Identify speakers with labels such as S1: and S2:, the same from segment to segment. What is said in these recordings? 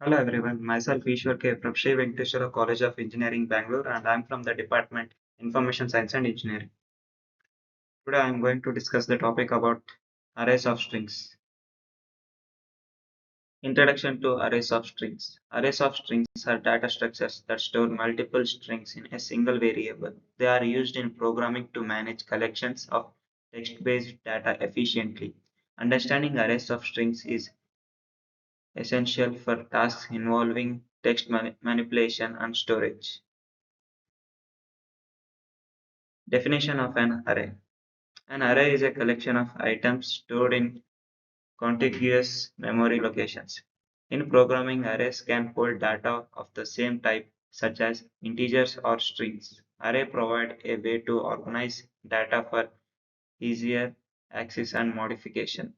S1: Hello everyone, myself Ishwar K. from Shri Venkateswara College of Engineering, Bangalore, and I'm from the Department Information Science and Engineering. Today I'm going to discuss the topic about arrays of strings. Introduction to arrays of strings. Arrays of strings are data structures that store multiple strings in a single variable. They are used in programming to manage collections of text-based data efficiently. Understanding arrays of strings is essential for tasks involving text manipulation and storage. Definition of an array. An array is a collection of items stored in contiguous memory locations. In programming, arrays can hold data of the same type, such as integers or strings. Array provide a way to organize data for easier access and modification.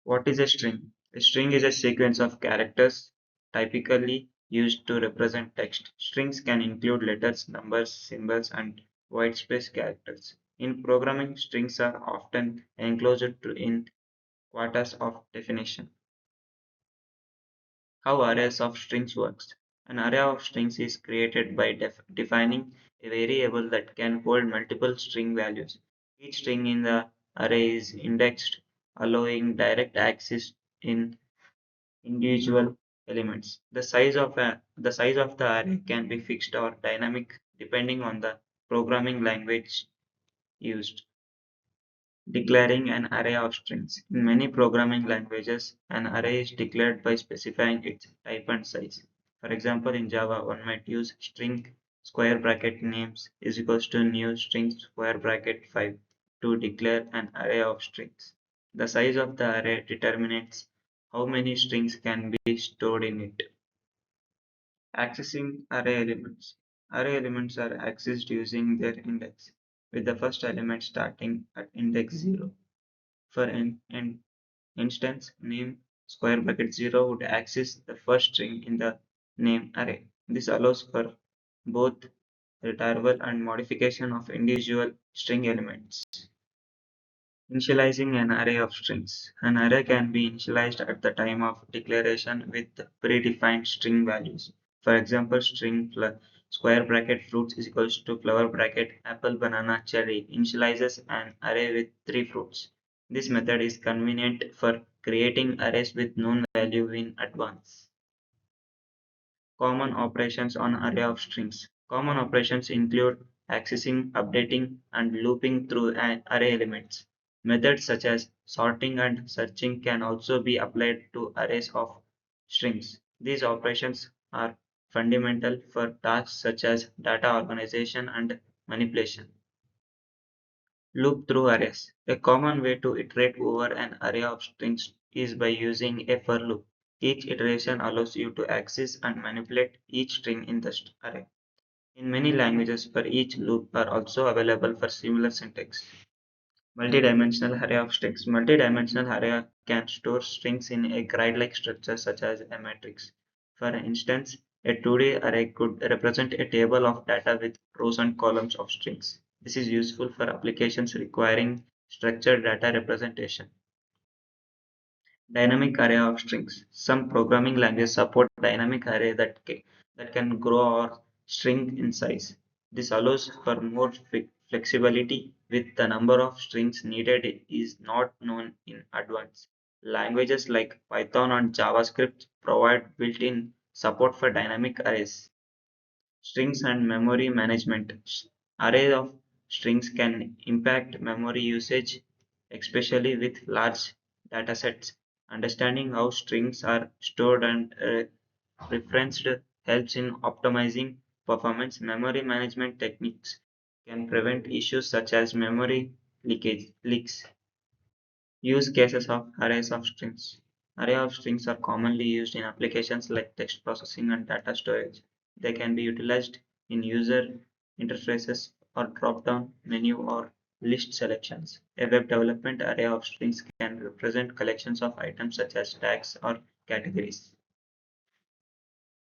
S1: What is a string? A string is a sequence of characters typically used to represent text. Strings can include letters, numbers, symbols, and whitespace characters. In programming, strings are often enclosed in quotas of definition. How arrays of strings works. An array of strings is created by defining a variable that can hold multiple string values. Each string in the array is indexed, allowing direct access in individual elements. The size of the array can be fixed or dynamic depending on the programming language used. Declaring an array of strings. In many programming languages, an array is declared by specifying its type and size. For example, in Java, one might use string square bracket names is equals to new string square bracket 5 to declare an array of strings. The size of the array determines how many strings can be stored in it. Accessing array elements. Array elements are accessed using their index, with the first element starting at index 0. For an instance, name square bracket 0 would access the first string in the name array. This allows for both retrieval and modification of individual string elements. Initializing an array of strings. An array can be initialized at the time of declaration with predefined string values. For example, string square bracket fruits is equals to flower bracket apple, banana, cherry initializes an array with three fruits. This method is convenient for creating arrays with known value in advance. Common operations on array of strings. Common operations include accessing, updating, and looping through an array elements. Methods such as sorting and searching can also be applied to arrays of strings. These operations are fundamental for tasks such as data organization and manipulation. Loop through arrays. A common way to iterate over an array of strings is by using a for loop. Each iteration allows you to access and manipulate each string in the array. In many languages, for each loop are also available for similar syntax. Multidimensional array of strings. Multidimensional array can store strings in a grid-like structure such as a matrix. For instance, a 2D array could represent a table of data with rows and columns of strings. This is useful for applications requiring structured data representation. Dynamic array of strings. Some programming languages support dynamic array that can grow or shrink in size. This allows for more flexibility with the number of strings needed is not known in advance. Languages like Python and JavaScript provide built-in support for dynamic arrays. Strings and memory management. Array of strings can impact memory usage, especially with large datasets. Understanding how strings are stored and referenced helps in optimizing performance. Memory management techniques can prevent issues such as memory leaks. Use cases of arrays of strings. Array of strings are commonly used in applications like text processing and data storage. They can be utilized in user interfaces or drop-down menu or list selections. A web development array of strings can represent collections of items such as tags or categories.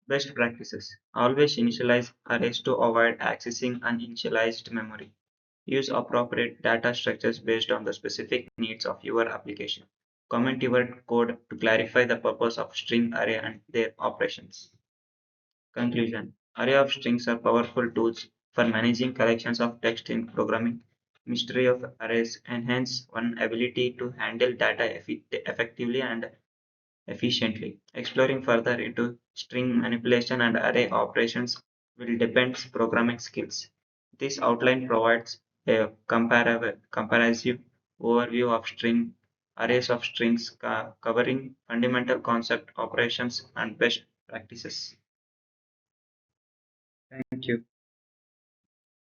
S1: Best practices. Always initialize arrays to avoid accessing uninitialized memory. Use appropriate data structures based on the specific needs of your application. Comment your code to clarify the purpose of string array and their operations. Conclusion: Array of strings are powerful tools for managing collections of text in programming. Mystery of arrays enhance one's ability to handle data effectively and efficiently. Exploring further into string manipulation and array operations will depend programming skills. This outline provides a comparative overview of arrays of strings covering fundamental concept, operations, and best practices. Thank you.